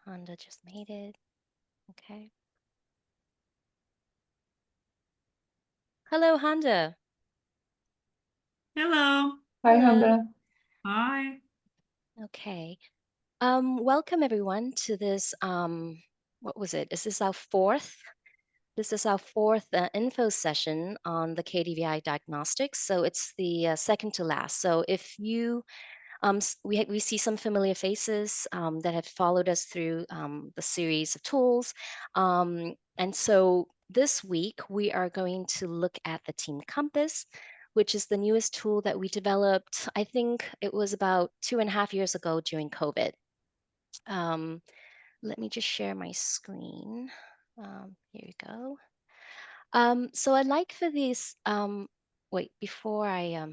Honda just made it. Okay. Hello, Honda. Hello. Hi, Hello. Handa. Hi. Okay. Welcome everyone to this. What was it? Is this our fourth? This is our fourth info session on the KDVI diagnostics. So it's the second to last. So if you we see some familiar faces that have followed us through the series of tools. And so this week, we are going to look at the Team Compass, which is the newest tool that we developed. I think it was about 2.5 years ago during COVID. Um, Let me just share my screen. Here we go. So I'd like for these, wait, before I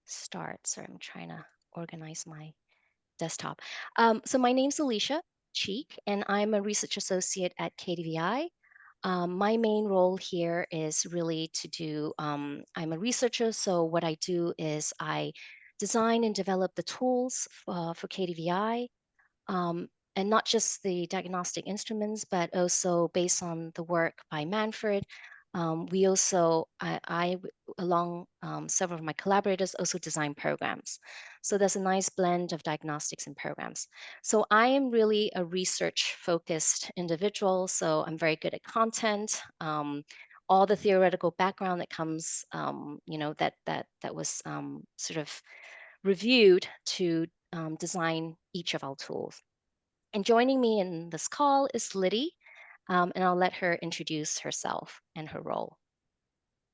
start, sorry, I'm trying to organize my desktop. So my name's Alicia Cheek, and I'm a research associate at KDVI. My main role here is really to do, I'm a researcher, so what I do is I design and develop the tools for KDVI, um, and not just the diagnostic instruments, but also based on the work by Manfred. We also, along several of my collaborators, also design programs. So there's a nice blend of diagnostics and programs. So I am really a research-focused individual. So I'm very good at content. All the theoretical background that comes, that was sort of reviewed to design each of our tools. And joining me in this call is Liddy, and I'll let her introduce herself and her role.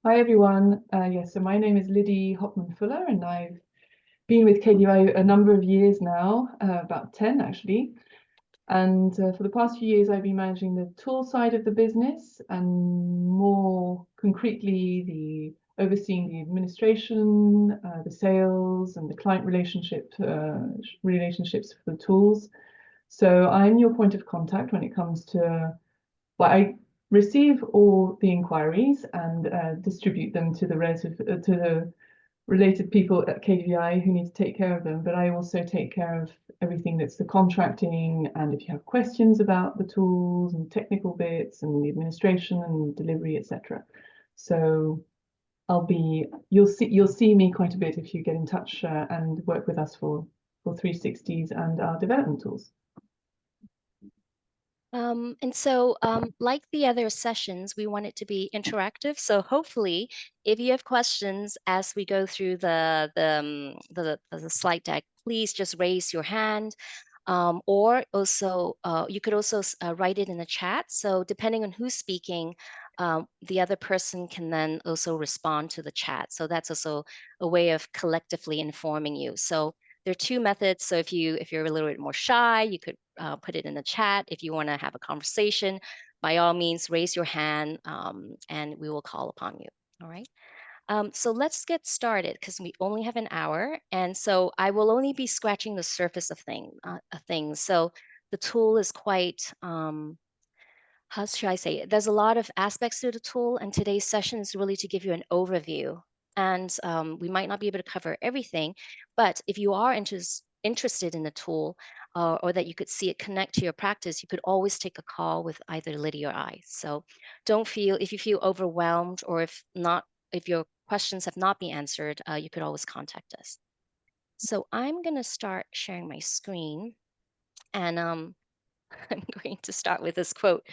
Hi, everyone. Yes, so my name is Liddy Hopman-Fuller, and I've been with KDI a number of years now, about 10 actually. And for the past few years, I've been managing the tool side of the business and more concretely, overseeing the administration, the sales, and the client relationships for the tools. So I'm your point of contact when it comes to, well, I receive all the inquiries and distribute them to the related people at KVI who need to take care of them. But I also take care of everything that's the contracting, and if you have questions about the tools and technical bits and the administration and delivery, etc. So you'll see me quite a bit if you get in touch and work with us for 360s and our development tools. And so, like the other sessions, we want it to be interactive. So hopefully, if you have questions as we go through the slide deck, please just raise your hand. Or also, you could also write it in the chat. So depending on who's speaking, the other person can then also respond to the chat. So that's also a way of collectively informing you. So there are two methods. So if you're a little bit more shy, you could put it in the chat. If you want to have a conversation, by all means, raise your hand and we will call upon you. All right. So let's get started because we only have an hour. And so I will only be scratching the surface of things. So the tool is quite, how should I say it? There's a lot of aspects to the tool, and today's session is really to give you an overview. And we might not be able to cover everything, but if you are interested in the tool or that you could see it connect to your practice, you could always take a call with either Liddy or I. So don't feel, if you feel overwhelmed or if your questions have not been answered, you could always contact us. So I'm going to start sharing my screen, and I'm going to start with this quote,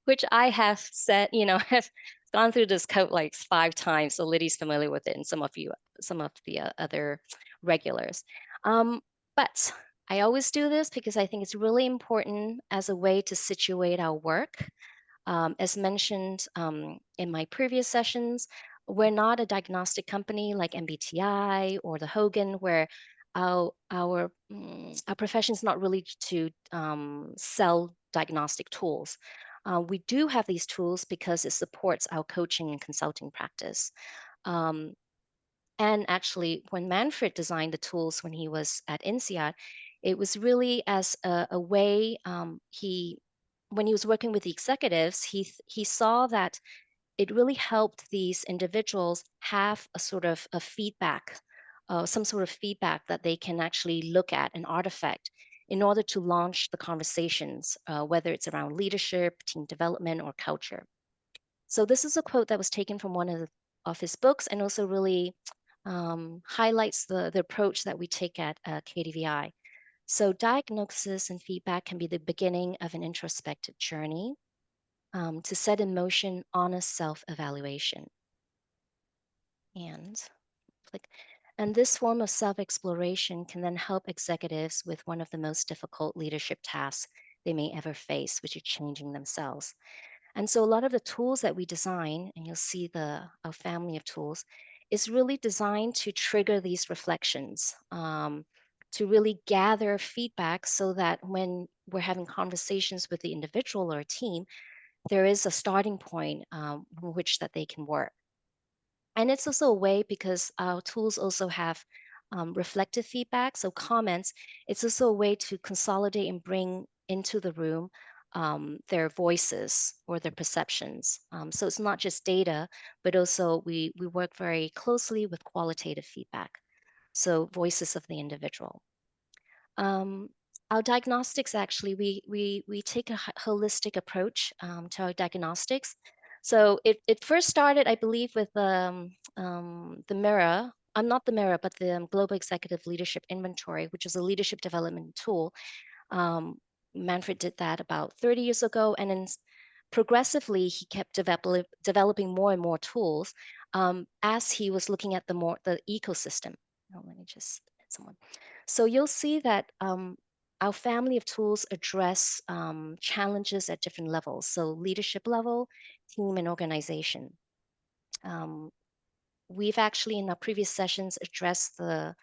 which I have said, I've gone through this quote like 5 times, so Liddy's familiar with it, and some of the other regulars. But I always do this because I think it's really important as a way to situate our work. As mentioned in my previous sessions, we're not a diagnostic company like MBTI or the Hogan, where our profession is not really to sell diagnostic tools. We do have these tools because it supports our coaching and consulting practice. Um, and actually, when Manfred designed the tools when he was at INSEAD, it was really as a way when he was working with the executives, he saw that it really helped these individuals have a sort of a feedback, some sort of feedback that they can actually look at, an artifact, in order to launch the conversations, whether it's around leadership, team development, or culture. So this is a quote that was taken from one of his books, and also really highlights the approach that we take at KDVI. So diagnosis and feedback can be the beginning of an introspective journey to set in motion honest self-evaluation. And click. And this form of self-exploration can then help executives with one of the most difficult leadership tasks they may ever face, which is changing themselves. And so a lot of the tools that we design, and you'll see our family of tools, is really designed to trigger these reflections, to really gather feedback so that when we're having conversations with the individual or a team, there is a starting point from which that they can work. And it's also a way, because our tools also have reflective feedback, so comments, it's also a way to consolidate and bring into the room their voices or their perceptions. So it's not just data, but also we work very closely with qualitative feedback, so voices of the individual. Um, our diagnostics, actually, we take a holistic approach to our diagnostics. So it first started, I believe, with the mirror. I'm not the mirror, but the Global Executive Leadership Inventory, which is a leadership development tool. Manfred did that about 30 years ago, and then progressively he kept developing more and more tools as he was looking at the ecosystem. Oh, let me just hit someone. So you'll see that our family of tools address challenges at different levels. So leadership level, team, and organization. Um, we've actually in our previous sessions addressed the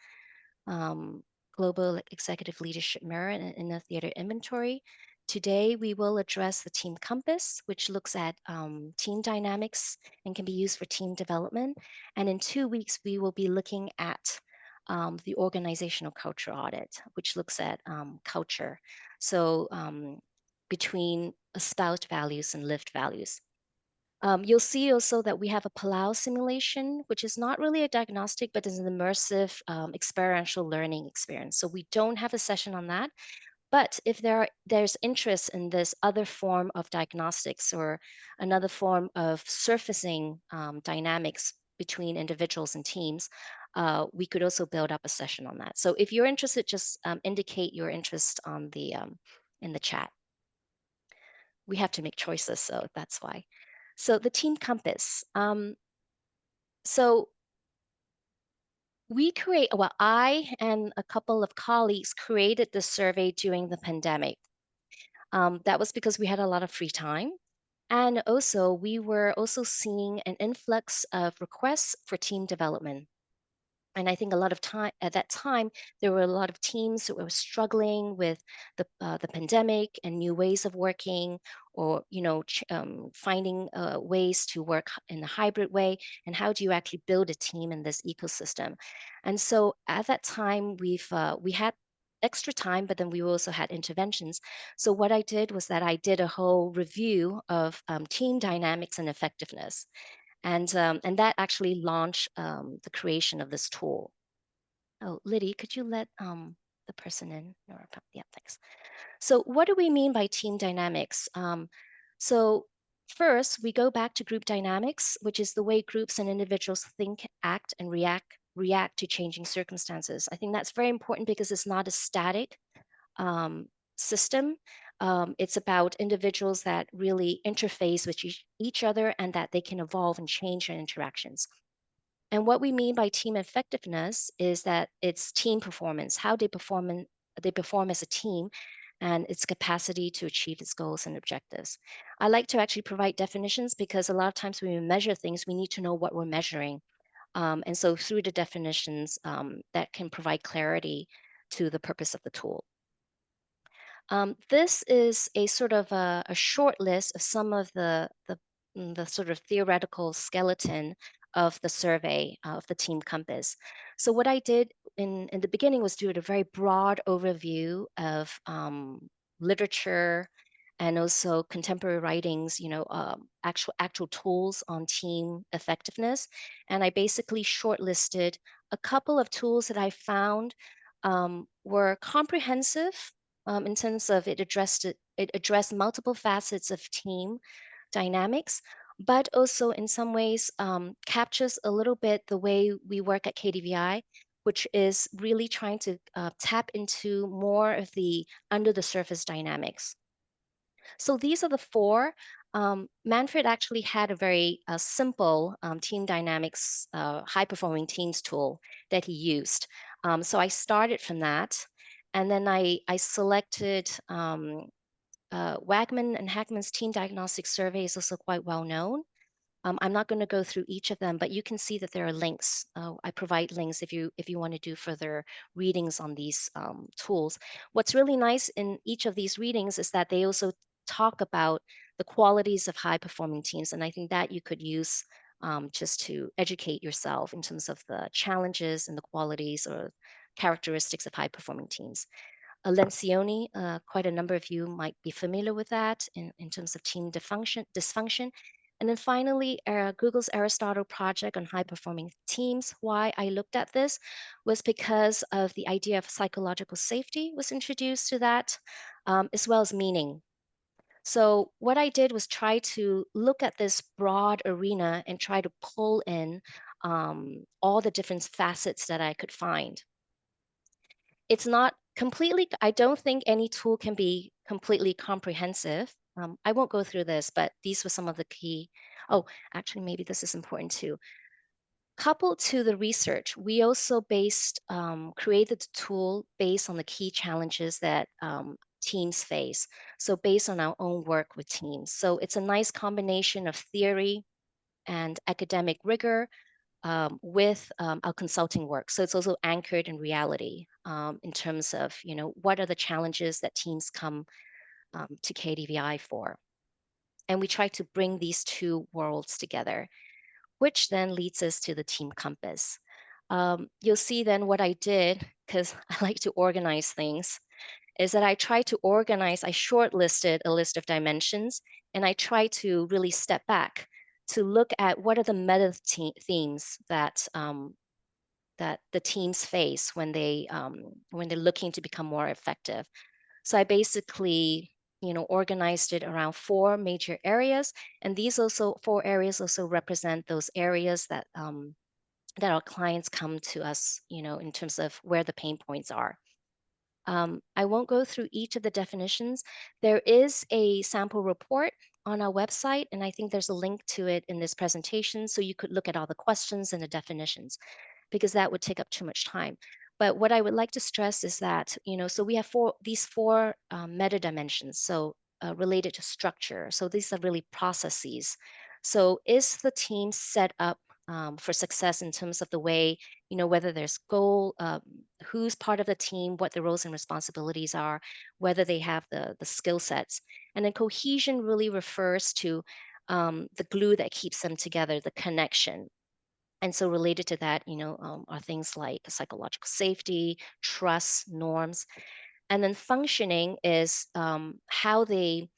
um, Global Executive Leadership Mirror in the theater inventory. Today, we will address the Team Compass, which looks at team dynamics and can be used for team development. And in 2 weeks, we will be looking at the organizational culture audit, which looks at culture. So between espoused values and lived values. You'll see also that we have a Palau simulation, which is not really a diagnostic, but is an immersive experiential learning experience. So we don't have a session on that. But if there's interest in this other form of diagnostics or another form of surfacing dynamics between individuals and teams, we could also build up a session on that. So if you're interested, just indicate your interest on in the chat. We have to make choices, so that's why. So the Team Compass. So I and a couple of colleagues created this survey during the pandemic. That was because we had a lot of free time. And also, we were also seeing an influx of requests for team development. And I think a lot of time at that time, there were a lot of teams that were struggling with the pandemic and new ways of working, or finding ways to work in a hybrid way. And how do you actually build a team in this ecosystem? And so at that time, we had extra time, but then we also had interventions. So what I did was that I did a whole review of team dynamics and effectiveness, and that actually launched the creation of this tool. Oh, Liddy, could you let the person in? Yeah, thanks. So what do we mean by team dynamics? So first, we go back to group dynamics, which is the way groups and individuals think, act, and react to changing circumstances. I think that's very important because it's not a static system. It's about individuals that really interface with each other, and that they can evolve and change their interactions. And what we mean by team effectiveness is that it's team performance, how they perform as a team, and its capacity to achieve its goals and objectives. I like to actually provide definitions, because a lot of times when we measure things, we need to know what we're measuring. And so through the definitions, that can provide clarity to the purpose of the tool. This is a sort of a short list of some of the sort of theoretical skeleton of the survey of the Team Compass. So what I did in the beginning was do a very broad overview of literature and also contemporary writings, actual tools on team effectiveness. And I basically shortlisted a couple of tools that I found were comprehensive, in terms of it addressed multiple facets of team dynamics, but also in some ways captures a little bit the way we work at KDVI, which is really trying to tap into more of the under the surface dynamics. So these are the four. Manfred actually had a very simple team dynamics, high performing teams tool that he used. So I started from that. And then I selected Wagman and Hackman's team diagnostic survey is also quite well known. I'm not going to go through each of them, but you can see that there are links. I provide links if you want to do further readings on these tools. What's really nice in each of these readings is that they also talk about the qualities of high performing teams, and I think that you could use just to educate yourself in terms of the challenges and the qualities or characteristics of high performing teams. Lencioni, quite a number of you might be familiar with that in terms of team dysfunction. And then finally, Google's Aristotle project on high performing teams. Why I looked at this was because of the idea of psychological safety was introduced to that, as well as meaning. So what I did was try to look at this broad arena and try to pull in all the different facets that I could find. It's not completely, I don't think any tool can be completely comprehensive. I won't go through this, but these were some of the key. Oh, actually, maybe this is important too. Coupled to the research, we also created the tool based on the key challenges that teams face. So based on our own work with teams. So it's a nice combination of theory and academic rigor with our consulting work. So it's also anchored in reality in terms of, what are the challenges that teams come to KDVI for. And we try to bring these two worlds together, which then leads us to the team compass. You'll see then what I did, because I like to organize things, is that I shortlisted a list of dimensions, and I try to really step back to look at what are the meta themes that the teams face when they're looking to become more effective. So I basically, organized it around four major areas, and these also four areas also represent those areas that our clients come to us, in terms of where the pain points are. I won't go through each of the definitions. There is a sample report on our website, and I think there's a link to it in this presentation, so you could look at all the questions and the definitions, because that would take up too much time. But what I would like to stress is that, so we have these four meta dimensions, so related to structure. So these are really processes. So is the team set up for success in terms of the way, whether there's goal, who's part of the team, what the roles and responsibilities are, whether they have the skill sets. And then cohesion really refers to the glue that keeps them together, the connection. And so related to that, are things like psychological safety, trust, norms. And then functioning is how they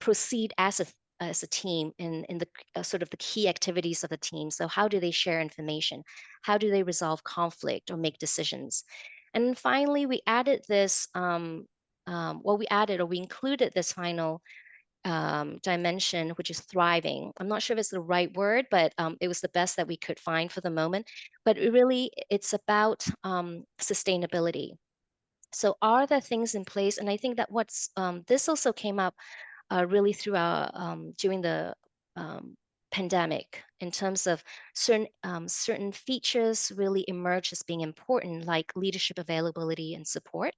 proceed as a team in the sort of the key activities of the team. So how do they share information? How do they resolve conflict or make decisions? And then finally, we added this. We included this final dimension, which is thriving. I'm not sure if it's the right word, but it was the best that we could find for the moment. But it's about sustainability. So are there things in place? And I think that this also came up really through during the pandemic, in terms of certain features really emerge as being important, like leadership availability and support.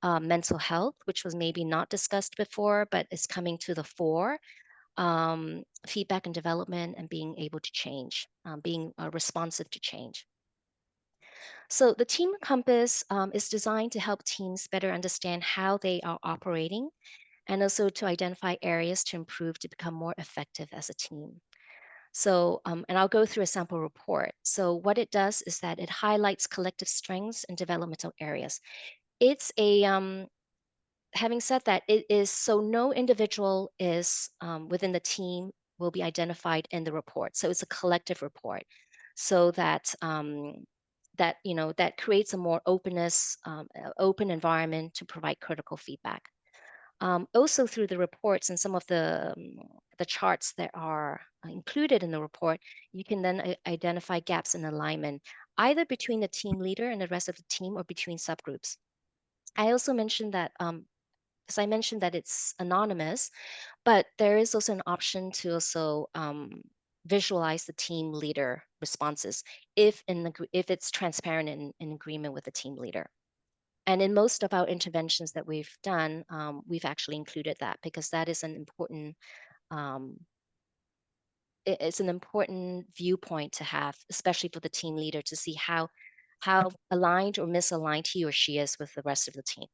Mental health, which was maybe not discussed before, but is coming to the fore. Feedback and development, and being able to change, being responsive to change. So the Team Compass is designed to help teams better understand how they are operating, and also to identify areas to improve to become more effective as a team. So, and I'll go through a sample report. So what it does is that it highlights collective strengths and developmental areas. It's having said that, it is so no individual is within the team will be identified in the report. So it's a collective report, so that that that creates a more open environment to provide critical feedback. Also through the reports and some of the charts that are included in the report, you can then identify gaps in alignment, either between the team leader and the rest of the team or between subgroups. I also mentioned that, because I mentioned that it's anonymous, but there is also an option to also visualize the team leader responses if it's transparent and in agreement with the team leader. And in most of our interventions that we've done, we've actually included that because that is an important, it's an important viewpoint to have, especially for the team leader, to see how aligned or misaligned he or she is with the rest of the team.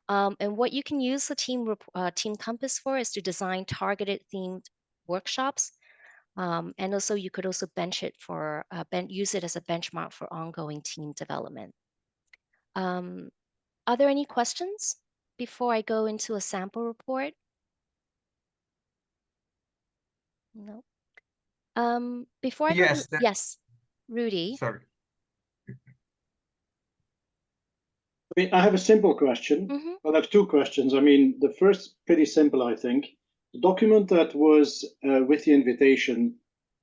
And what you can use the Team Compass for is to design targeted themed workshops. And also you could also use it as a benchmark for ongoing team development. Are there any questions before I go into a sample report? No. Before I go to, Yes, yes, Rudy. sorry. I mean, I have a simple question. Mm-hmm. Well, I have two questions. I mean, the first, pretty simple, I think. The document that was with the invitation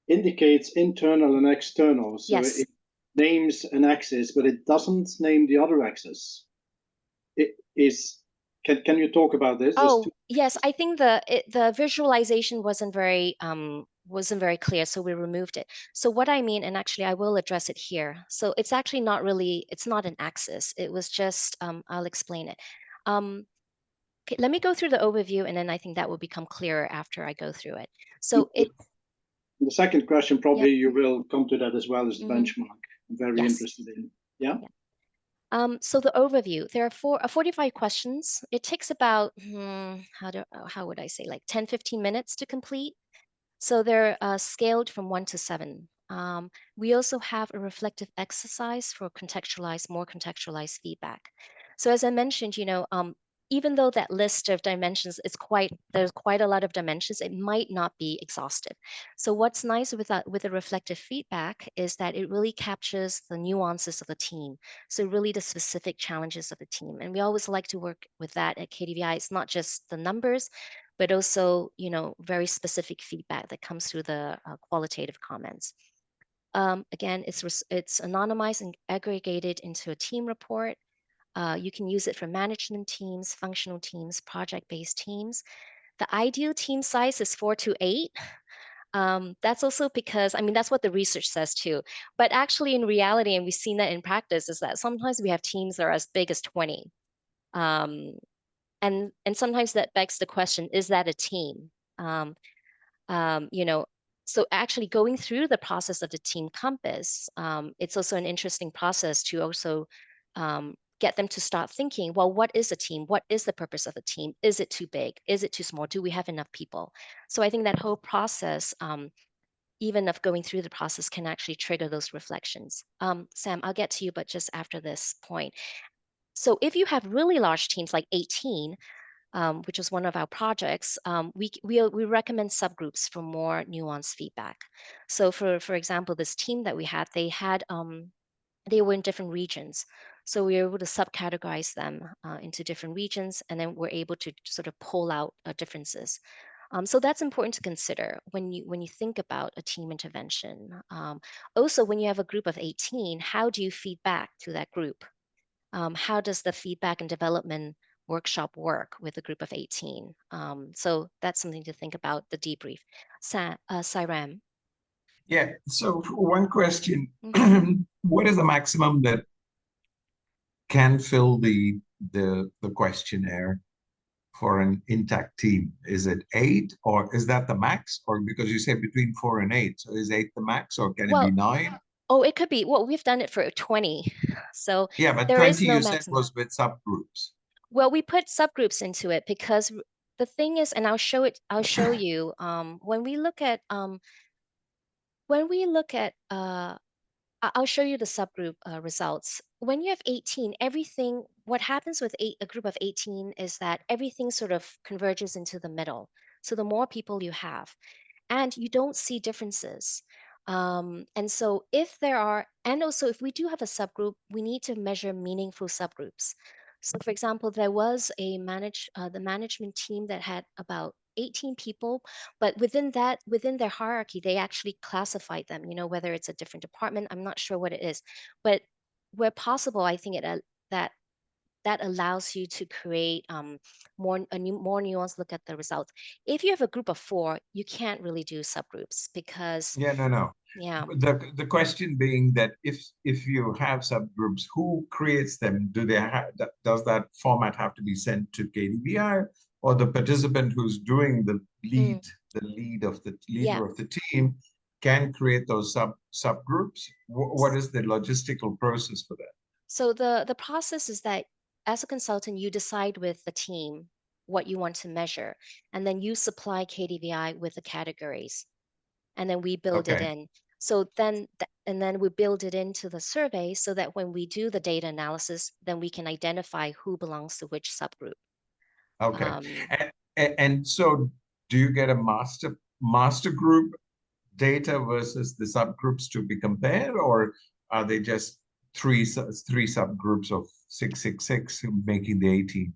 indicates internal and external. So Yes. it names an axis, but it doesn't name the other axis. It is. Can you talk about this? Oh, yes. I think the visualization wasn't very clear, so we removed it. So what I mean, and actually I will address it here. So it's actually not really, it's not an axis. It was just, I'll explain it. Okay, let me go through the overview, and then I think that will become clearer after I go through it. So The second question, probably you will come to that as well as the Mhm. benchmark. I'm very Yes. interested in. Yeah. So the overview, there are 45 questions. It takes about, how would I say, like 10, 15 minutes to complete. So they're scaled from 1 to 7. We also have a reflective exercise for more contextualized feedback. So as I mentioned, even though that list of dimensions there's quite a lot of dimensions, it might not be exhaustive. So what's nice with the reflective feedback is that it really captures the nuances of the team. So really the specific challenges of the team. And we always like to work with that at KDVI. It's not just the numbers, but also, very specific feedback that comes through the qualitative comments. Again, it's anonymized and aggregated into a team report. You can use it for management teams, functional teams, project-based teams. The ideal team size is 4 to 8. That's also because, I mean, that's what the research says too. But actually in reality, and we've seen that in practice, is that sometimes we have teams that are as big as 20. And sometimes that begs the question, is that a team? You know, so actually going through the process of the Team Compass, it's also an interesting process to also get them to start thinking, well, what is a team? What is the purpose of a team? Is it too big? Is it too small? Do we have enough people? So I think that whole process, even of going through the process, can actually trigger those reflections. Sam, I'll get to you, but just after this point. So if you have really large teams like 18, which is one of our projects, we recommend subgroups for more nuanced feedback. So for example, this team that we had, they were in different regions. So we were able to subcategorize them into different regions, and then we're able to sort of pull out differences. So that's important to consider when you think about a team intervention. Also, when you have a group of 18, how do you feed back to that group? How does the feedback and development workshop work with a group of 18? So that's something to think about, the debrief. Sairam. Yeah, so one question, Mhm. what is the maximum that can fill the questionnaire for an intact team? Is it 8 or is that the max? Or because you say between 4 and 8, so is 8 the max or can it be Well, 9? oh, it could be. Well, we've done it for 20. So Yeah, but there is 20 no you said maximum. was with subgroups. Well, we put subgroups into it because the thing is, and I'll show you, when we look at I'll show you the subgroup results. When you have 18, what happens with a group of 18 is that everything sort of converges into the middle. So the more people you have, and you don't see differences. And so if there are, and also if we do have a subgroup, we need to measure meaningful subgroups. So for example, there was the management team that had about 18 people, but within their hierarchy, they actually classified them, whether it's a different department, I'm not sure what it is, but where possible, I think that allows you to create more nuanced look at the results. If you have a group of 4, you can't really do subgroups because Yeah, no. yeah. The question being that if you have subgroups, who creates them? Does that format have to be sent to KDVI, or the participant who's doing the leader Yeah. of the team can create those subgroups? What is the logistical process for that? So the process is that as a consultant, you decide with the team what you want to measure, and then you supply KDVI with the categories, and then we build it Okay. in. So then, and then we build it into the survey so that when we do the data analysis, then we can identify who belongs to which subgroup. Okay. Um, And so do you get a master group data versus the subgroups to be compared, or are they just three subgroups of 666 making the 18?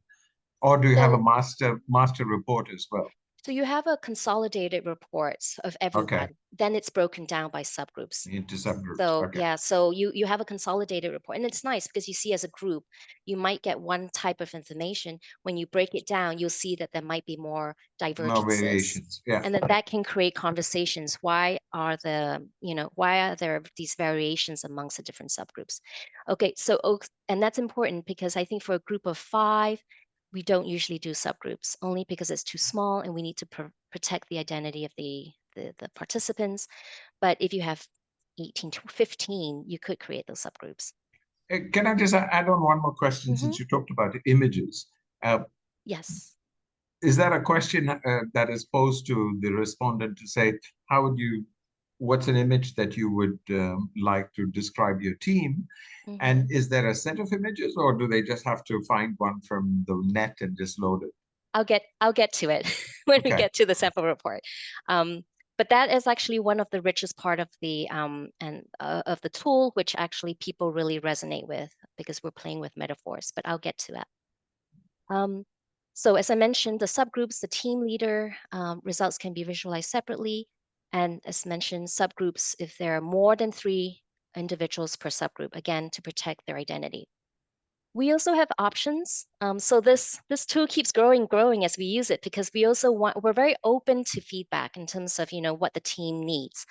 Or do you have a so master report as well? So you have a consolidated report of Okay, everyone. Then it's broken down by subgroups. into subgroups. So Okay. yeah, so you have a consolidated report, and it's nice because you see as a group, you might get one type of information. When you break it down, you'll see that there might be more No divergences, variations. Yeah. and that can create conversations. Why are there these variations amongst the different subgroups? Okay, so and that's important because I think for a group of 5, we don't usually do subgroups only because it's too small and we need to protect the identity of the participants. But if you have 18 to 15, you could create those subgroups. Can I just add on one more question since you talked about the images? Yes. Is that a question that is posed to the respondent to say, what's an image that you would like to describe your team? And is there a set of images, or do they just have to find one from the net and just load it? I'll get to it when we Okay. get to the sample report. But that is actually one of the richest part of the of the tool, which actually people really resonate with because we're playing with metaphors. But I'll get to that. So as I mentioned, the subgroups, the team leader results can be visualized separately, and as mentioned, subgroups if there are more than 3 individuals per subgroup, again to protect their identity. We also have options. So this tool keeps growing as we use it because we're very open to feedback in terms of what the team needs.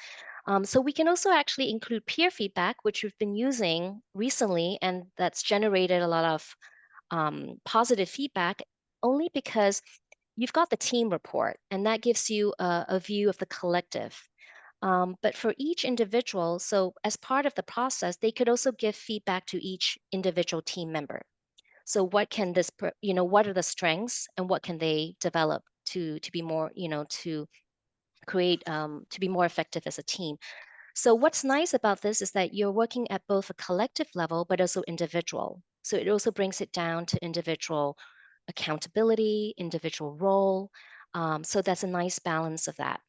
So we can also actually include peer feedback, which we've been using recently, and that's generated a lot of positive feedback only because you've got the team report, and that gives you a view of the collective. But for each individual, so as part of the process, they could also give feedback to each individual team member. So what can what are the strengths and what can they develop to be more, to create, to be more effective as a team. So what's nice about this is that you're working at both a collective level, but also individual. So it also brings it down to individual accountability, individual role. So that's a nice balance of that.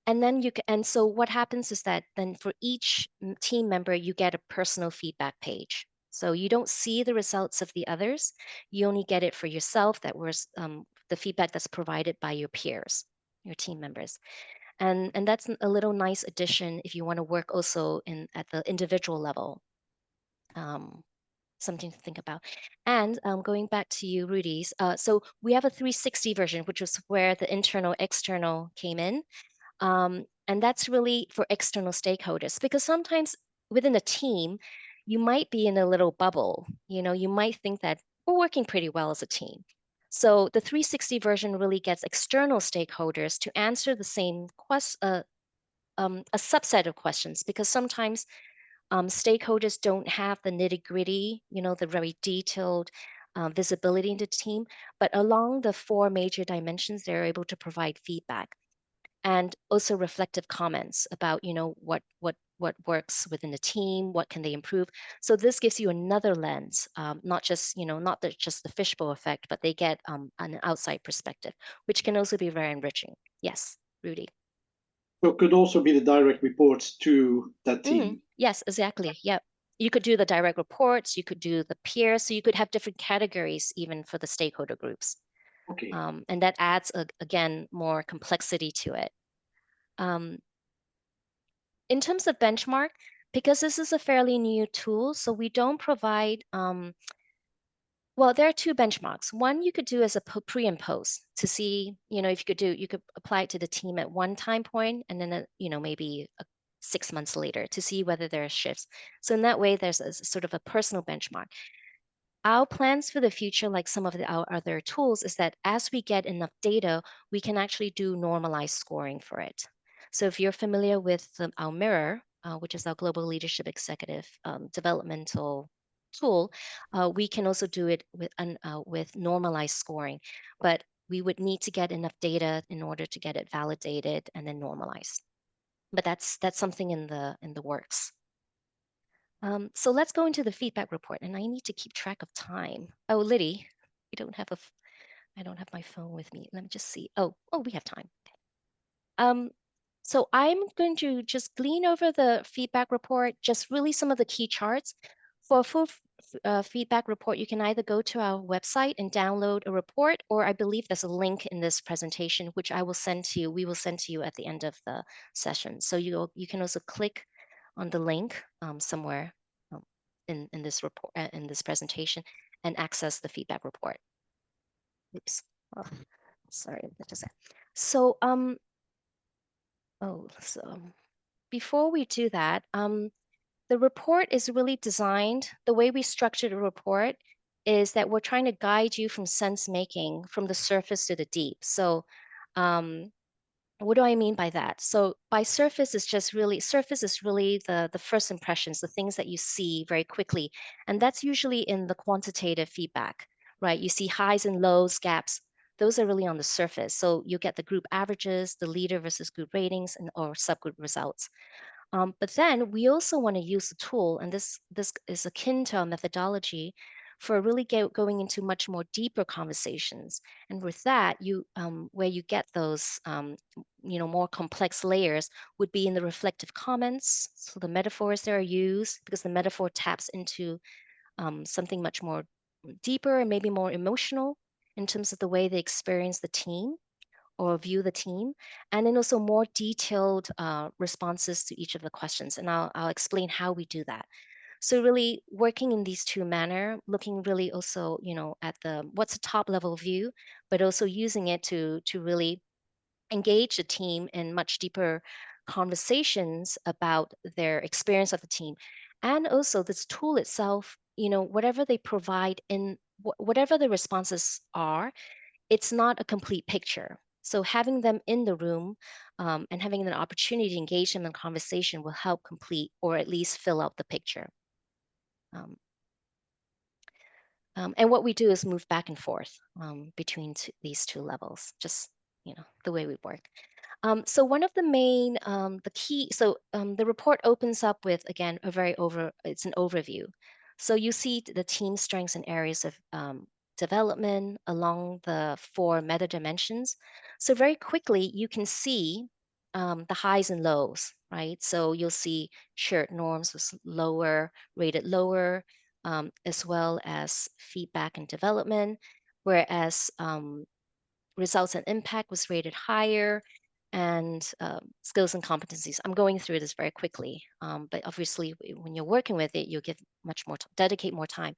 And then and so what happens is that then for each team member, you get a personal feedback page. So you don't see the results of the others. You only get it for yourself. That was the feedback that's provided by your peers, your team members. And that's a little nice addition if you want to work also at the individual level. Something to think about. And going back to you, Rudy's, so we have a 360 version, which was where the internal, external came in. And that's really for external stakeholders, because sometimes within a team, you might be in a little bubble. You might think that we're working pretty well as a team. So the 360 version really gets external stakeholders to answer the same a subset of questions, because sometimes stakeholders don't have the nitty-gritty, the very detailed visibility into the team, but along the 4 major dimensions, they're able to provide feedback and also reflective comments about, what works within the team, what can they improve. So this gives you another lens, not just the fishbowl effect, but they get an outside perspective, which can also be very enriching. Yes, Rudy. So it could also be the direct reports to that team. Yes, exactly. Yep. You could do the direct reports, you could do the peers, so you could have different categories even for the stakeholder groups. Okay. And that adds, again, more complexity to it. In terms of benchmark, because this is a fairly new tool, so we don't provide, well, there are two benchmarks. One you could do as a pre and post to see, if you could apply it to the team at one time point and then, maybe 6 months later to see whether there are shifts. So in that way, there's a sort of a personal benchmark. Our plans for the future, like some of our other tools, is that as we get enough data, we can actually do normalized scoring for it. So if you're familiar with our Mirror, which is our Global Leadership Executive developmental tool, we can also do it with normalized scoring, but we would need to get enough data in order to get it validated and then normalized. But that's something in the works. So let's go into the feedback report, and I need to keep track of time. Oh, Liddy, I don't have my phone with me. Let me just see. Oh, we have time. So I'm going to just glean over the feedback report, just really some of the key charts. For a full feedback report, you can either go to our website and download a report, or I believe there's a link in this presentation, which I will send to you. We will send to you at the end of the session. So you can also click on the link somewhere in this report, in this presentation, and access the feedback report. Oops. Oh, sorry. So before we do that, the report is really designed, the way we structured the report is that we're trying to guide you from sense making from the surface to the deep. So what do I mean by that? So by surface is really the first impressions, the things that you see very quickly. And that's usually in the quantitative feedback, right? You see highs and lows, gaps. Those are really on the surface. So you get the group averages, the leader versus group ratings, or subgroup results. But then we also want to use the tool, and this is akin to our methodology for really going into much more deeper conversations. And with that, where you get those more complex layers would be in the reflective comments. So the metaphors that are used, because the metaphor taps into something much more deeper and maybe more emotional in terms of the way they experience the team or view the team, and then also more detailed responses to each of the questions. And I'll explain how we do that. So really working in these two manner, looking really also, at what's the top level view, but also using it to really engage the team in much deeper conversations about their experience of the team. And also this tool itself, whatever they provide in whatever the responses are, it's not a complete picture. So having them in the room and having an opportunity to engage them in conversation will help complete or at least fill out the picture. And what we do is move back and forth between these two levels, just the way we work. So one of the main, the key, so the report opens up with, again, it's an overview. So you see the team strengths and areas of development along the 4 meta dimensions. So very quickly, you can see the highs and lows, right? So you'll see shared norms was rated lower, as well as feedback and development, whereas results and impact was rated higher, and skills and competencies. I'm going through this very quickly, but obviously when you're working with it, you'll give much more, dedicate more time.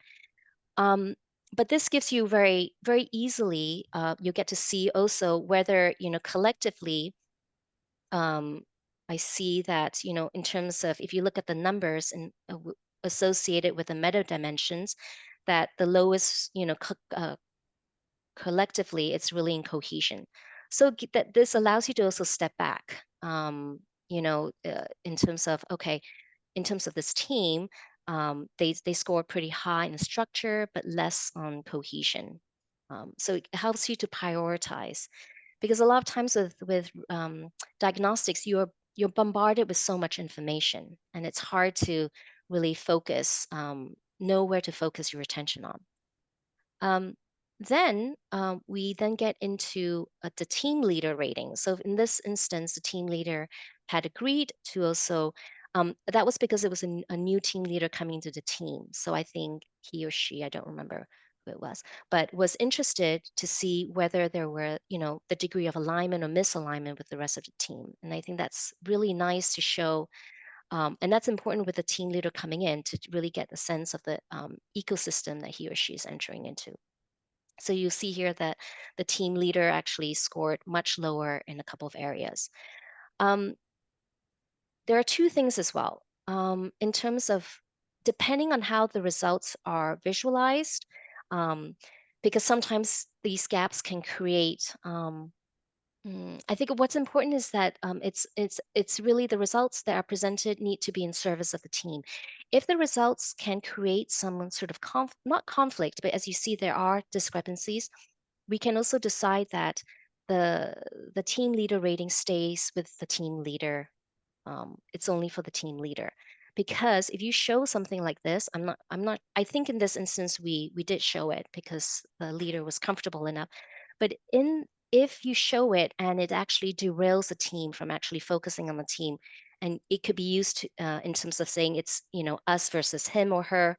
But this gives you very, very easily, you get to see also whether, collectively, I see that, in terms of, if you look at the numbers and associated with the meta dimensions, that the lowest, collectively, it's really in cohesion. So that this allows you to also step back, in terms of, okay, in terms of this team, they score pretty high in structure, but less on cohesion. So it helps you to prioritize, because a lot of times with diagnostics, you're bombarded with so much information, and it's hard to really focus, know where to focus your attention on. Then we then get into the team leader rating. So in this instance, the team leader had agreed to also, that was because it was a new team leader coming to the team. So I think he or she, I don't remember who it was, but was interested to see whether there were, the degree of alignment or misalignment with the rest of the team. And I think that's really nice to show. And that's important with the team leader coming in to really get the sense of the ecosystem that he or she is entering into. So you see here that the team leader actually scored much lower in a couple of areas. There are two things as well. In terms of depending on how the results are visualized, because sometimes these gaps can create I think what's important is that it's really the results that are presented need to be in service of the team. If the results can create some sort of not conflict, but as you see, there are discrepancies, we can also decide that the team leader rating stays with the team leader. It's only for the team leader. Because if you show something like this, I think in this instance we did show it because the leader was comfortable enough. But if you show it and it actually derails the team from actually focusing on the team, and it could be used in terms of saying it's us versus him or her.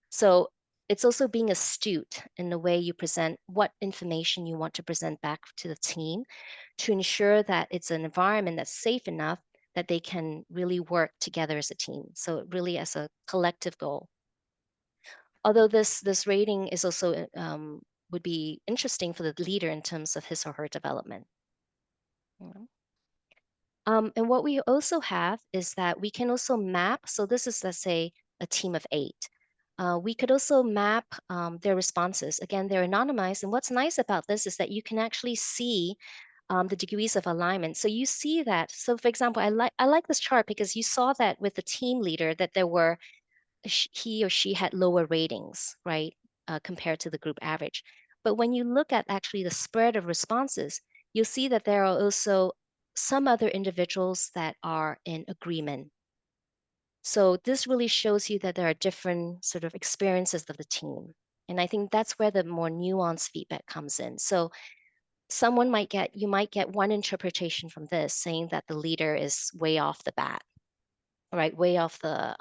So it's also being astute in the way you present what information you want to present back to the team to ensure that it's an environment that's safe enough that they can really work together as a team. So really as a collective goal. Although this rating is also would be interesting for the leader in terms of his or her development. And what we also have is that we can also map. So this is, let's say, a team of 8. We could also map their responses. Again, they're anonymized. And what's nice about this is that you can actually see the degrees of alignment. So you see that. So for example, I like this chart because you saw that with the team leader that there were, he or she had lower ratings, right, compared to the group average. But when you look at actually the spread of responses, you'll see that there are also some other individuals that are in agreement. So this really shows you that there are different sort of experiences of the team. And I think that's where the more nuanced feedback comes in. So you might get one interpretation from this saying that the leader is way off the bat, right? Way off the,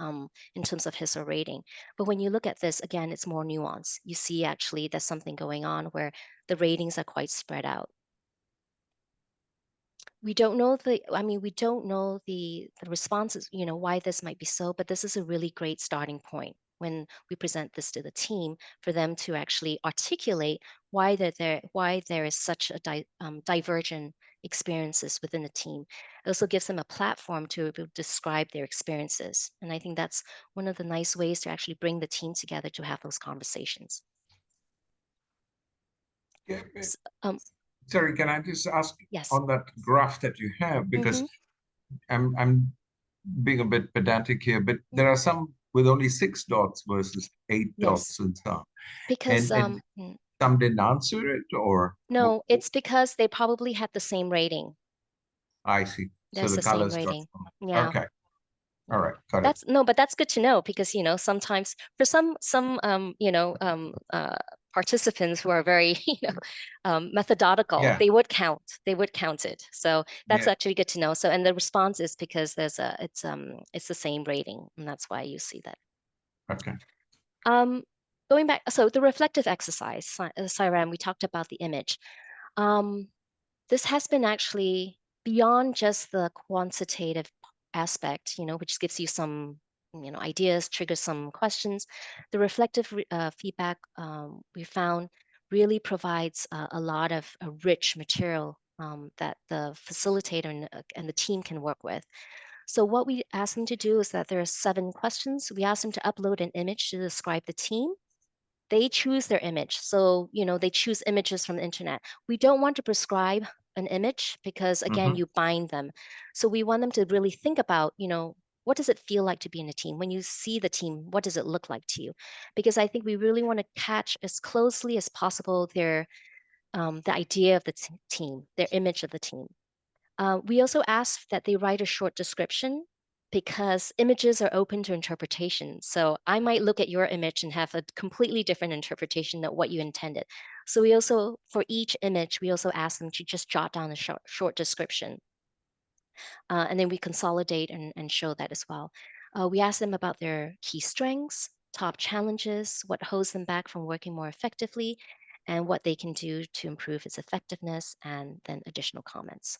in terms of his or rating. But when you look at this, again, it's more nuanced. You see actually there's something going on where the ratings are quite spread out. We don't know the responses, why this might be so, but this is a really great starting point when we present this to the team for them to actually articulate why there is such a divergent experiences within the team. It also gives them a platform to describe their experiences. And I think that's one of the nice ways to actually bring the team together to have those conversations. Yeah. Um, Sorry, can I just ask yes. on that graph that you have, because I'm being a bit pedantic here, but there are some with only 6 dots versus 8 dots and some. Because and some didn't answer it, or no, it's because they probably had the same rating. I see. There's So the the same colors rating. got, Yeah. okay. All right, got it. But that's good to know because sometimes for some participants who are very methodolocal, Yeah. they would count it. So that's Yeah. actually good to know. So and the response is because it's the same rating, and that's why you see that. Okay. Going back, so the reflective exercise, Sairam, we talked about the image. This has been actually beyond just the quantitative aspect, which gives you some, ideas, triggers some questions. The reflective feedback we found really provides a lot of rich material that the facilitator and the team can work with. So what we asked them to do is that there are 7 questions. We asked them to upload an image to describe the team. They choose their image. So, they choose images from the internet. We don't want to prescribe an image because again, you bind them. So we want them to really think about, what does it feel like to be in a team? When you see the team, what does it look like to you? Because I think we really want to catch as closely as possible the idea of the team, their image of the team. We also asked that they write a short description because images are open to interpretation. So I might look at your image and have a completely different interpretation than what you intended. So we also, for each image, we also ask them to just jot down a short description. And then we consolidate and show that as well. We ask them about their key strengths, top challenges, what holds them back from working more effectively, and what they can do to improve its effectiveness, and then additional comments.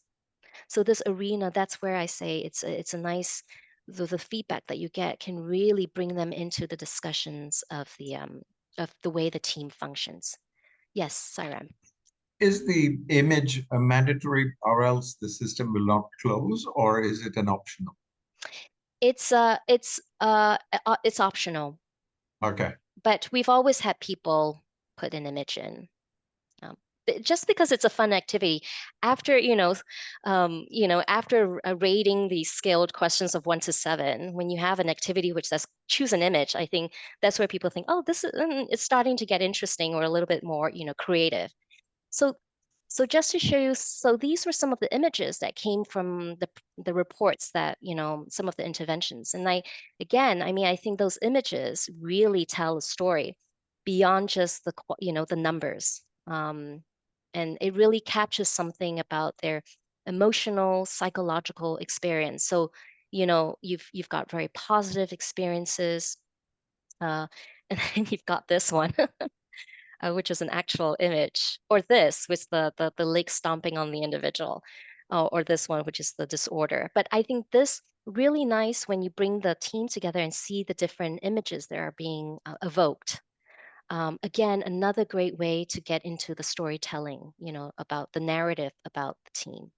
So this arena, that's where I say it's a nice, the feedback that you get can really bring them into the discussions of the way the team functions. Yes, Sairam. Is the image a mandatory, or else the system will not close, or is it an optional? It's optional, Okay. but we've always had people put an image in. Just because it's a fun activity. After after rating these scaled questions of 1 to 7, when you have an activity which says choose an image, I think that's where people think, oh, this is it's starting to get interesting or a little bit more creative. So just to show you, so these were some of the images that came from the reports that some of the interventions, and I mean, I think those images really tell a story beyond just the numbers. And it really captures something about their emotional, psychological experience. So, you've got very positive experiences, and then you've got this one, which is an actual image, or this, with the leg stomping on the individual, or this one, which is the disorder. But I think this really nice when you bring the team together and see the different images that are being evoked. Again, another great way to get into the storytelling, about the narrative about the team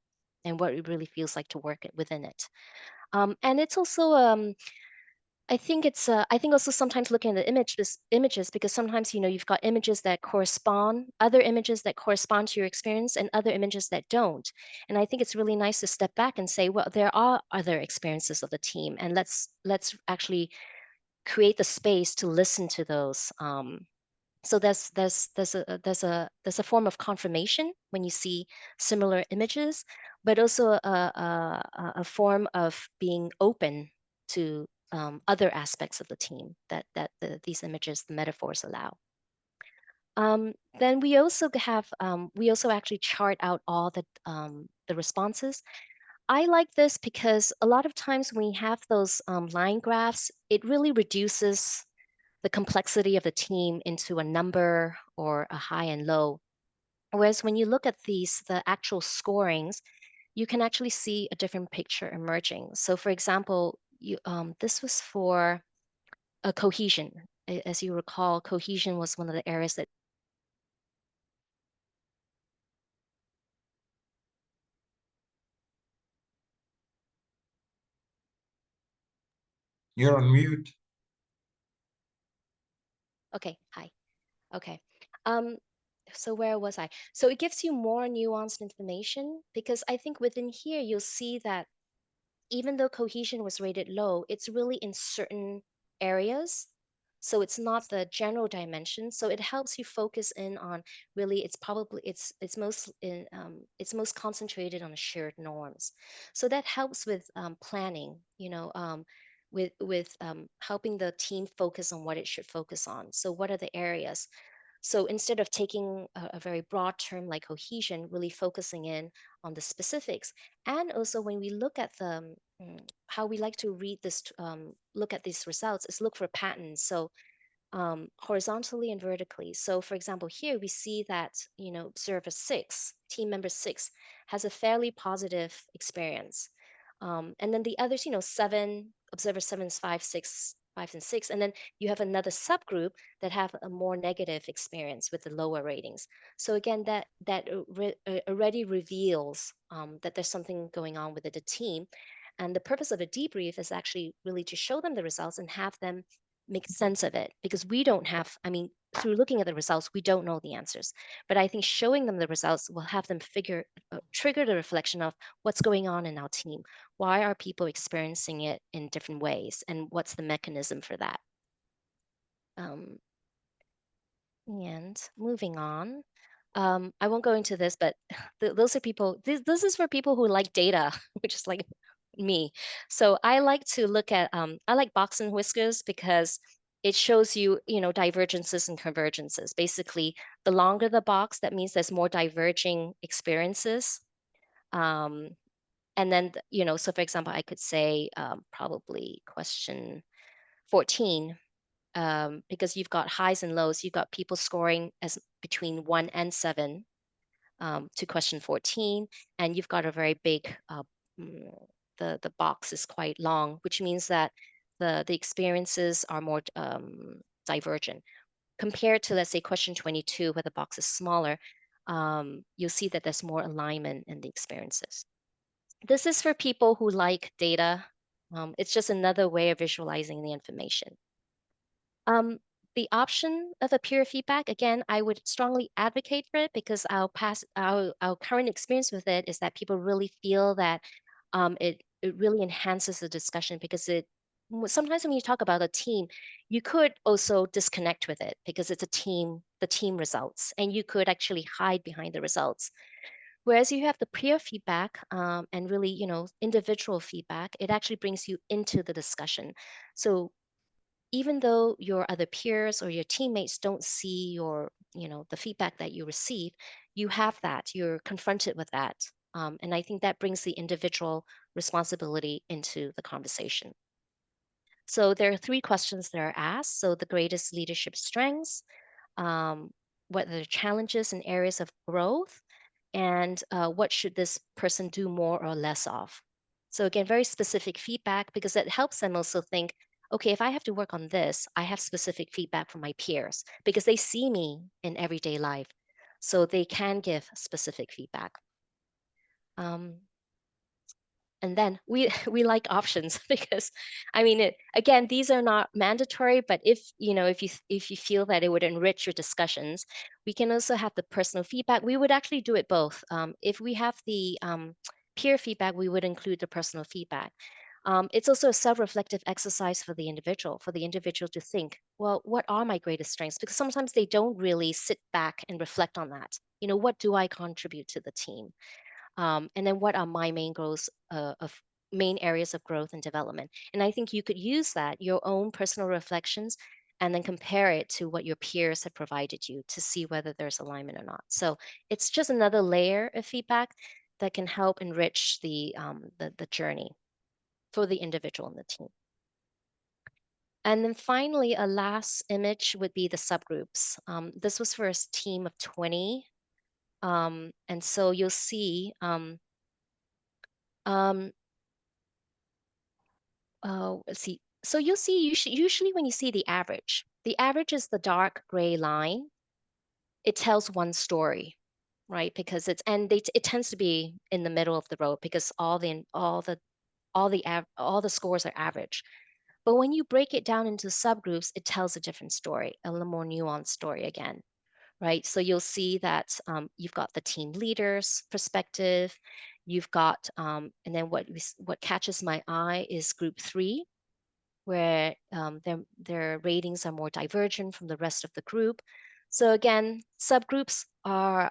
and what it really feels like to work within it. And it's also, I think also sometimes looking at the images, because sometimes, you've got images that correspond, other images that correspond to your experience, and other images that don't. And I think it's really nice to step back and say, well, there are other experiences of the team, and let's actually create the space to listen to those. So there's a form of confirmation when you see similar images, but also a form of being open to other aspects of the team that these images, the metaphors, allow. Then we also actually chart out all the responses. I like this because a lot of times when we have those line graphs, it really reduces the complexity of the team into a number or a high and low. Whereas when you look at the actual scorings, you can actually see a different picture emerging. So for example, this was for a cohesion. As you recall, cohesion was one of the areas that You're on mute. Okay, hi. Okay. So where was I? So it gives you more nuanced information, because I think within here you'll see that even though cohesion was rated low, it's really in certain areas. So it's not the general dimension. So it helps you focus in on really, it's most concentrated on the shared norms. So that helps with planning, with helping the team focus on what it should focus on. So what are the areas? So instead of taking a very broad term like cohesion, really focusing in on the specifics. And also when we look at how we like to read this, look at these results, is look for patterns. So horizontally and vertically. So for example, here we see that, observer 6, team member 6, has a fairly positive experience. And then the others, 7, observer 7, 5, 6, 5 and 6. And then you have another subgroup that have a more negative experience with the lower ratings. So again, that already reveals that there's something going on with the team. And the purpose of a debrief is actually really to show them the results and have them make sense of it, because we don't have, I mean, through looking at the results, we don't know the answers. But I think showing them the results will have them trigger the reflection of what's going on in our team. Why are people experiencing it in different ways? And what's the mechanism for that? And moving on, I won't go into this, but those are people, this is for people who like data, which is like me. So I like to look at, I like box and whiskers because it shows you, divergences and convergences. Basically, the longer the box, that means there's more diverging experiences. And then, so for example, I could say probably question 14, because you've got highs and lows, you've got people scoring as between 1 and 7 to question 14, and you've got a very big, the box is quite long, which means that the experiences are more divergent. Compared to, let's say, question 22, where the box is smaller, you'll see that there's more alignment in the experiences. This is for people who like data. It's just another way of visualizing the information. The option of a peer feedback, again, I would strongly advocate for it because our current experience with it is that people really feel that it really enhances the discussion, because sometimes when you talk about a team, you could also disconnect with it because it's the team results, and you could actually hide behind the results. Whereas you have the peer feedback and really, individual feedback, it actually brings you into the discussion. So even though your other peers or your teammates don't see the feedback that you receive, you have that, you're confronted with that. And I think that brings the individual responsibility into the conversation. So there are 3 questions that are asked. So the greatest leadership strengths, what are the challenges and areas of growth, and what should this person do more or less of? So again, very specific feedback, because it helps them also think, okay, if I have to work on this, I have specific feedback from my peers because they see me in everyday life. So they can give specific feedback. And then we like options because, I mean, again, these are not mandatory, but if you feel that it would enrich your discussions, we can also have the personal feedback. We would actually do it both. If we have the peer feedback, we would include the personal feedback. It's also a self-reflective exercise for the individual to think, well, what are my greatest strengths? Because sometimes they don't really sit back and reflect on that. What do I contribute to the team? And then what are my main goals of main areas of growth and development? And I think you could use that, your own personal reflections, and then compare it to what your peers have provided you to see whether there's alignment or not. So it's just another layer of feedback that can help enrich the journey for the individual and the team. And then finally, a last image would be the subgroups. This was for a team of 20. And so you'll see, let's see. So you'll see usually when you see the average is the dark gray line. It tells one story, right? Because it tends to be in the middle of the road because all the scores are average. But when you break it down into subgroups, it tells a different story, a little more nuanced story again, right? So you'll see that you've got the team leader's perspective, you've got, and then what catches my eye is group 3, where their ratings are more divergent from the rest of the group. So again, subgroups are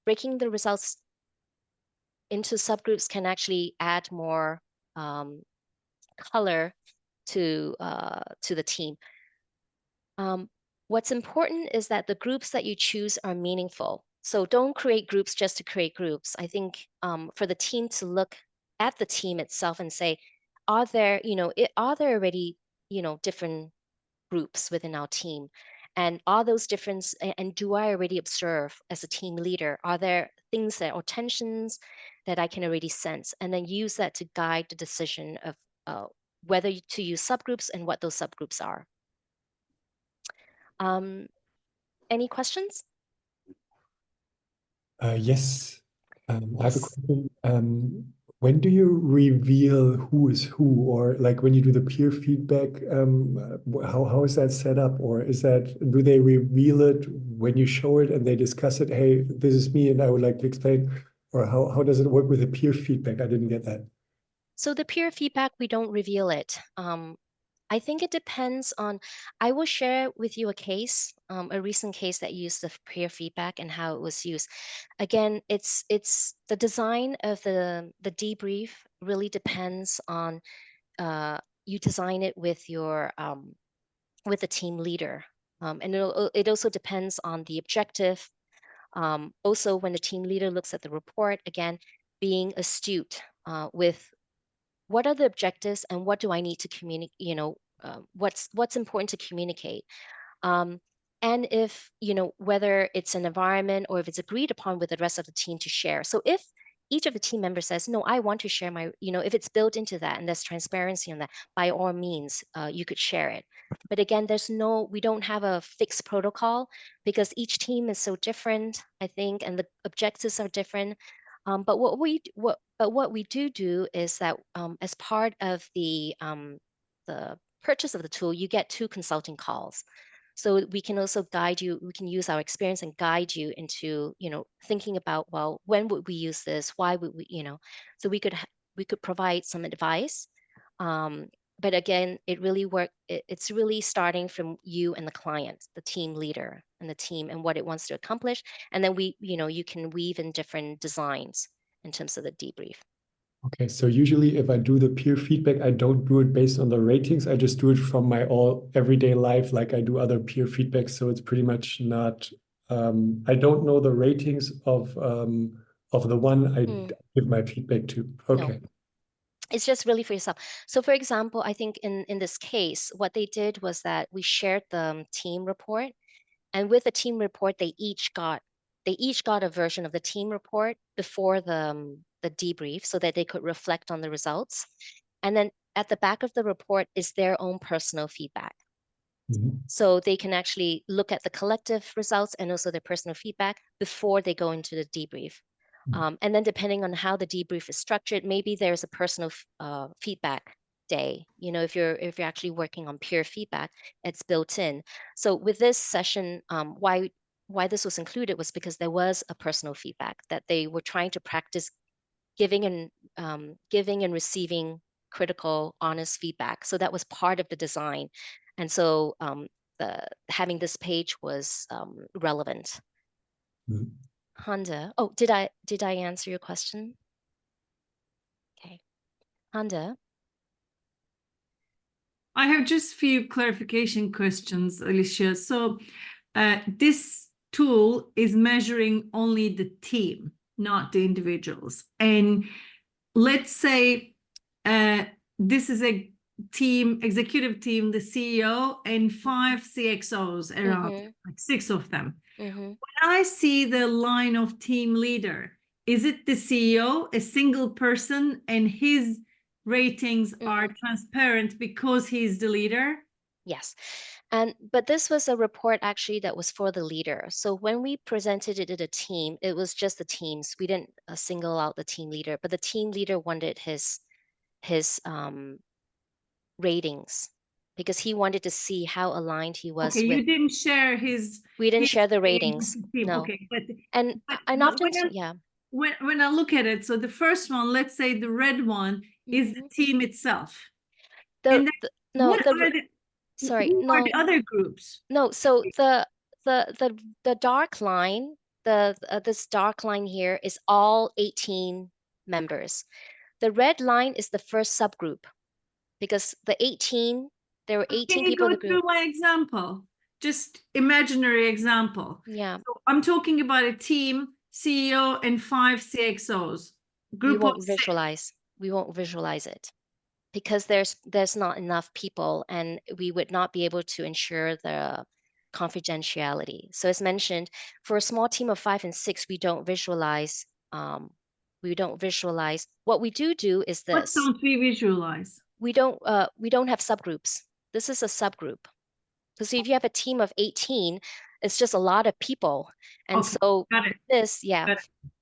breaking the results into subgroups can actually add more color to the team. What's important is that the groups that you choose are meaningful. So don't create groups just to create groups. I think for the team to look at the team itself and say, are there already, different groups within our team? And are those different, and do I already observe as a team leader, are there things or tensions that I can already sense? And then use that to guide the decision of whether to use subgroups and what those subgroups are. Any questions? Yes, I have a question. When do you reveal who is who, or like when you do the peer feedback, how is that set up? Or do they reveal it when you show it and they discuss it? Hey, this is me and I would like to explain. Or how does it work with the peer feedback? I didn't get that. So the peer feedback, we don't reveal it. I think it depends on, I will share with you a case a recent case that used the peer feedback and how it was used. Again, it's the design of the debrief really depends on you design it with your with the team leader, and it also depends on the objective. Also, when the team leader looks at the report, again, being astute with what are the objectives and what do I need to communicate, what's important to communicate. And if, whether it's an environment or if it's agreed upon with the rest of the team to share. So if each of the team members says, no, I want to share my, if it's built into that and there's transparency on that, by all means, you could share it. But again, we don't have a fixed protocol because each team is so different, I think, and the objectives are different. But what we do is that as part of the purchase of the tool, you get 2 consulting calls. So we can also guide you, we can use our experience and guide you into, thinking about, well, when would we use this? Why would we, so we could provide some advice. But again, it's really starting from you and the client, the team leader and the team and what it wants to accomplish. And then you can weave in different designs in terms of the debrief. Okay, so usually if I do the peer feedback, I don't do it based on the ratings. I just do it from my everyday life, like I do other peer feedback. So it's pretty much not. I don't know the ratings of the one I give my feedback to. Okay. No. It's just really for yourself. So for example, I think in this case, what they did was that we shared the team report, and with the team report, they each got a version of the team report before the debrief so that they could reflect on the results. And then at the back of the report is their own personal feedback. Mhm. So they can actually look at the collective results and also their personal feedback before they go into the debrief. And then depending on how the debrief is structured, maybe there's a personal feedback day. If you're actually working on peer feedback, it's built in. So with this session, why this was included was because there was a personal feedback that they were trying to practice giving and receiving critical, honest feedback. So that was part of the design. And so having this page was relevant. Mhm. Hande, oh, did I answer your question? Okay, Hande. I have just a few clarification questions, Alicia. So this tool is measuring only the team, not the individuals. And let's say this is a team, executive team, the CEO and 5 CXOs around, like 6 of them. When I see the line of team leader, is it the CEO, a single person, and his ratings are transparent because he's the leader? Yes. But this was a report actually that was for the leader. So when we presented it to the team, it was just the teams. We didn't single out the team leader, but the team leader wanted his ratings because he wanted to see how aligned he was Okay, with. you didn't share his. We didn't share the ratings. ratings. No. Okay, but often, yeah. When I look at it, so the first one, let's say the red one, is the team itself. Sorry, who are the other groups? No, so the dark line, this dark line here is all 18 members. The red line is the first subgroup because there were 18 people in the group. Can you go through my example? Just imaginary example. Yeah. So I'm talking about a team, CEO and 5 CXOs. We won't visualize it because there's not enough people and we would not be able to ensure the confidentiality. So as mentioned, for a small team of 5 and 6, we don't visualize. What we do is this. What don't we visualize? We don't have subgroups. This is a subgroup. So if you have a team of 18, it's just a lot of people. And so this,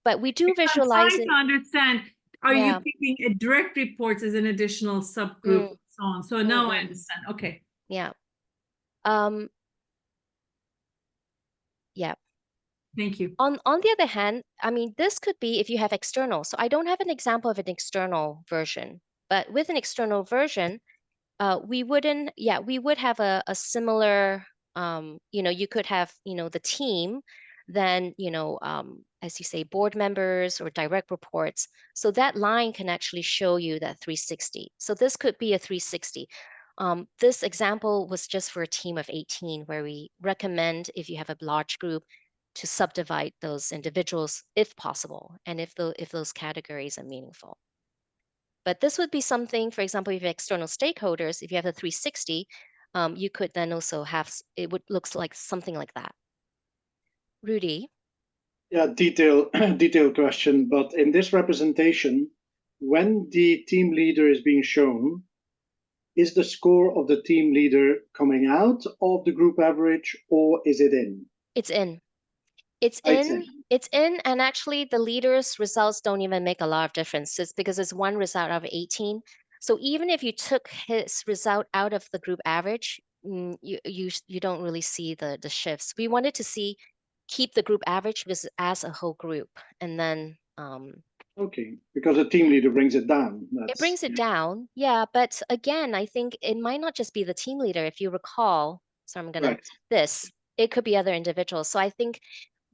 but we do visualize it. I'm trying to understand, are you keeping a direct reports as an additional subgroup and so on? So now I understand. Okay. Yeah. Yeah. Thank you. On the other hand, I mean, this could be if you have external. So I don't have an example of an external version, but with an external version, we would have a similar You could have, the team, then, as you say, board members or direct reports. So that line can actually show you that 360. So this could be a 360. This example was just for a team of 18, where we recommend, if you have a large group, to subdivide those individuals if possible, and if those categories are meaningful. But this would be something, for example, if you have external stakeholders, if you have a 360, you could then also have, it would looks like something like that. Rudy? Yeah, detailed question. But in this representation, when the team leader is being shown, is the score of the team leader coming out of the group average, or is it in? It's in. It's It's in. in. It's in, and actually the leader's results don't even make a lot of difference. It's because it's one result out of 18. So even if you took his result out of the group average, you don't really see the shifts. We wanted to keep the group average as a whole group, and then Okay, because the team leader brings it down. it brings it down. Yeah, but again, I think it might not just be the team leader. If you recall, so I'm gonna Right. it could be other individuals. So I think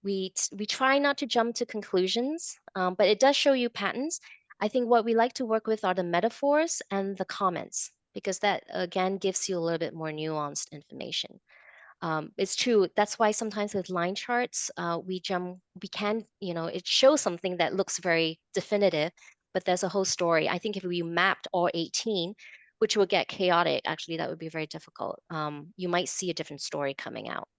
we try not to jump to conclusions, but it does show you patterns. I think what we like to work with are the metaphors and the comments, because that again gives you a little bit more nuanced information. It's true. That's why sometimes with line charts, we can, it shows something that looks very definitive, but there's a whole story. I think if we mapped all 18, which would get chaotic, actually, that would be very difficult. You might see a different story coming out.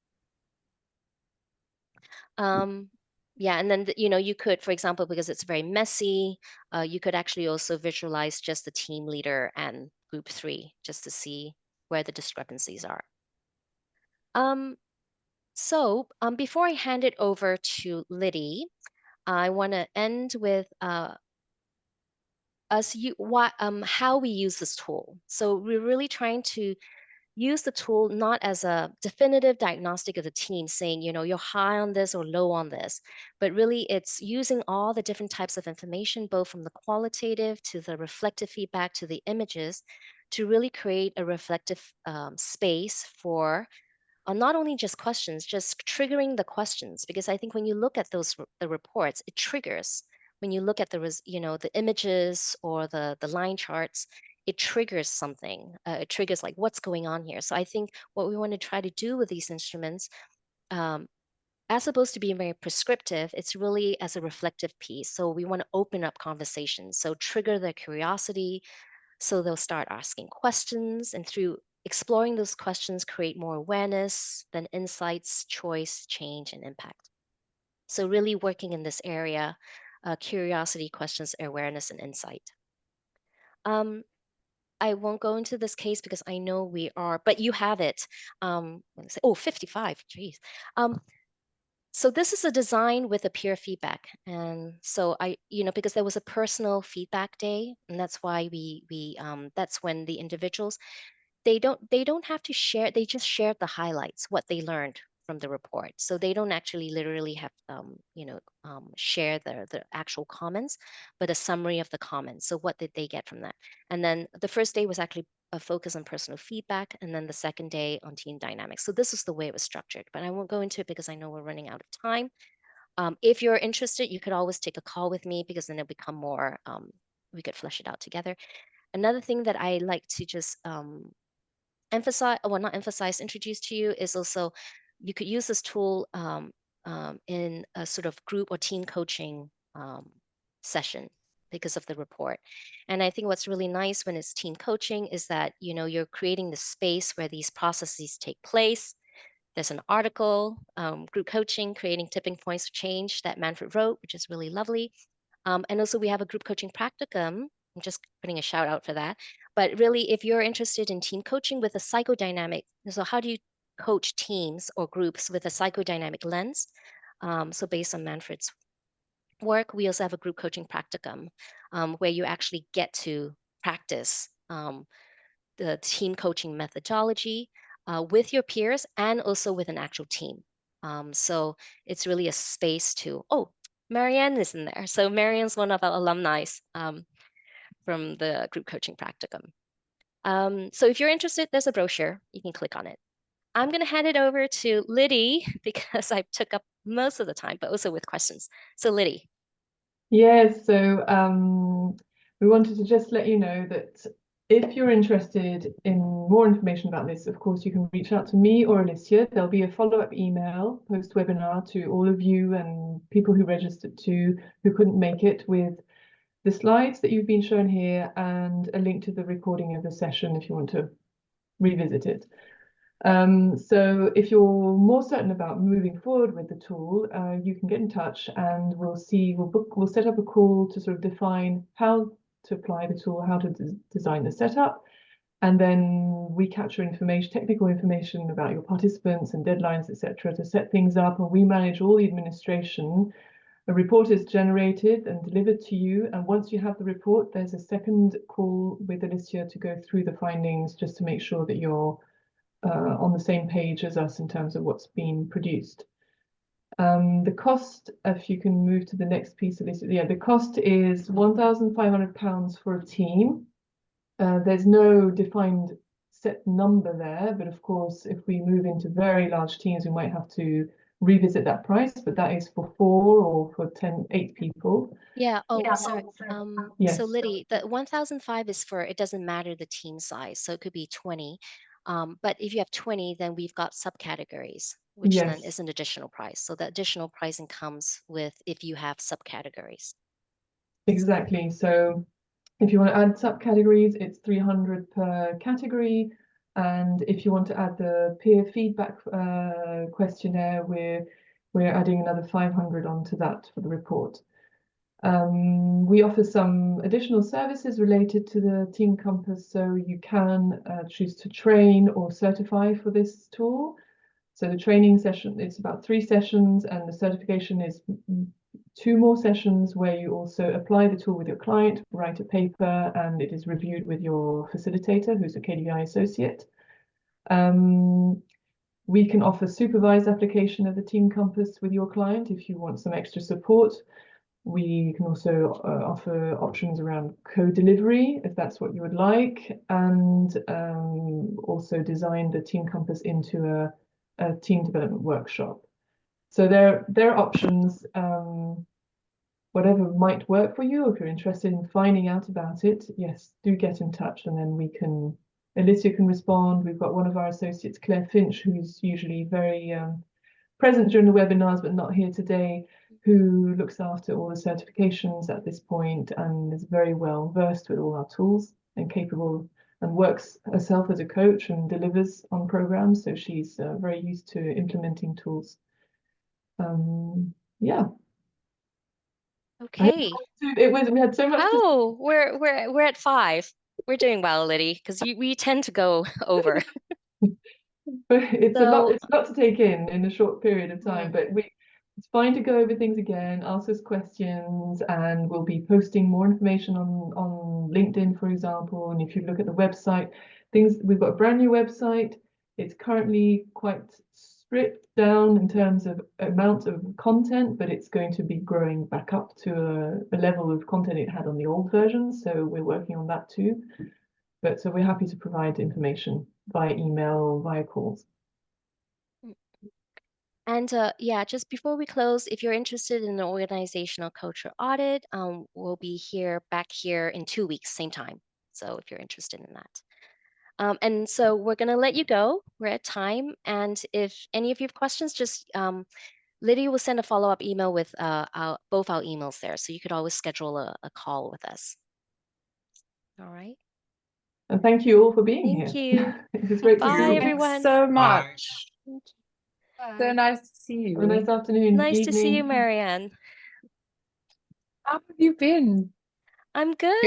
Yeah, and then, you could, for example, because it's very messy, you could actually also visualize just the team leader and group 3, just to see where the discrepancies are. So before I hand it over to Liddy, I want to end with how we use this tool. So we're really trying to use the tool not as a definitive diagnostic of the team saying, you're high on this or low on this, but really it's using all the different types of information, both from the qualitative to the reflective feedback to the images, to really create a reflective space for not only just questions, just triggering the questions. Because I think when you look at the reports, it triggers. When you look at the images or the line charts, it triggers something. It triggers like what's going on here. So I think what we want to try to do with these instruments, as opposed to being very prescriptive, it's really as a reflective piece. So we want to open up conversations. So trigger their curiosity. So they'll start asking questions, and through exploring those questions, create more awareness, then insights, choice, change, and impact. So really working in this area, curiosity, questions, awareness, and insight. I won't go into this case because I know we are, but you have it. 55, geez. So this is a design with a peer feedback. And so because there was a personal feedback day, and that's why that's when the individuals, they don't have to share, they just shared the highlights, what they learned from the report. So they don't actually literally have share the actual comments, but a summary of the comments. So what did they get from that? And then the first day was actually a focus on personal feedback, and then the second day on team dynamics. So this is the way it was structured, but I won't go into it because I know we're running out of time. If you're interested, you could always take a call with me, because then it'll become more, we could flesh it out together. Another thing that I like to just introduce to you is also, you could use this tool in a sort of group or team coaching session because of the report. And I think what's really nice when it's team coaching is that, you're creating the space where these processes take place. There's an article, Group Coaching, Creating Tipping Points of Change, that Manfred wrote, which is really lovely. And also we have a group coaching practicum. I'm just putting a shout out for that. But really, if you're interested in team coaching with a psychodynamic, so how do you coach teams or groups with a psychodynamic lens? So based on Manfred's work, we also have a group coaching practicum where you actually get to practice the team coaching methodology with your peers and also with an actual team. So it's really a space to, Marianne is in there. So Marianne's one of our alumni from the group coaching practicum. So if you're interested, there's a brochure. You can click on it. I'm going to hand it over to Liddy because I took up most of the time, but also with questions. So Liddy. Yes, so we wanted to just let you know that if you're interested in more information about this, of course, you can reach out to me or Alicia. There'll be a follow-up email post-webinar to all of you and people who registered who couldn't make it, with the slides that you've been shown here and a link to the recording of the session if you want to revisit it. So if you're more certain about moving forward with the tool, you can get in touch and we'll set up a call to sort of define how to apply the tool, how to design the setup, and then we capture information, technical information about your participants and deadlines, etc., to set things up, and we manage all the administration. A report is generated and delivered to you, and once you have the report, there's a second call with Alicia to go through the findings, just to make sure that you're on the same page as us in terms of what's been produced. The cost, if you can move to the next piece of this, the cost is £1,500 for a team. There's no defined set number there, but of course, if we move into very large teams, we might have to revisit that price, but that is for 4 or for 8 people. Yeah. Oh, Yeah. sorry. Yes. So Liddy, the 1,005 is for, it doesn't matter the team size, so it could be 20. But if you have 20, then we've got subcategories, which then Yes. is an additional price. So the additional pricing comes with if you have subcategories. Exactly. So if you want to add subcategories, it's 300 per category. And if you want to add the peer feedback questionnaire, we're adding another 500 onto that for the report. We offer some additional services related to the Team Compass, so you can choose to train or certify for this tool. So the training session, it's about 3 sessions, and the certification is 2 more sessions where you also apply the tool with your client, write a paper, and it is reviewed with your facilitator, who's a KDVI associate. We can offer supervised application of the Team Compass with your client if you want some extra support. We can also offer options around co-delivery, if that's what you would like, and also design the Team Compass into a team development workshop. So there are options, whatever might work for you. If you're interested in finding out about it, yes, do get in touch, and then Alicia can respond. We've got one of our associates, Claire Finch, who's usually very present during the webinars, but not here today, who looks after all the certifications at this point and is very well versed with all our tools and capable, and works herself as a coach and delivers on programs. So she's very used to implementing tools. Yeah. Okay. We had so much. Oh, we're at 5. We're doing well, Liddy, because we tend to go over. It's a lot to take in a short period of time, but it's fine to go over things again, ask us questions, and we'll be posting more information on LinkedIn, for example. And if you look at the website, we've got a brand new website. It's currently quite stripped down in terms of amount of content, but it's going to be growing back up to a level of content it had on the old version. So we're working on that too. But so we're happy to provide information via email, via calls. And yeah, just before we close, if you're interested in an organizational culture audit, we'll be back here in 2 weeks, same time. So if you're interested in that. And so we're going to let you go. We're at time. And if any of you have questions, just Liddy will send a follow-up email with both our emails there. So you could always schedule a call with us. All right. And thank you all for being here. Thank you. It was great to see you. Bye, everyone. Thanks so much. Thank you. So nice to see you. Have a nice afternoon. Nice to see you, evening. Marianne. How have you been? I'm good.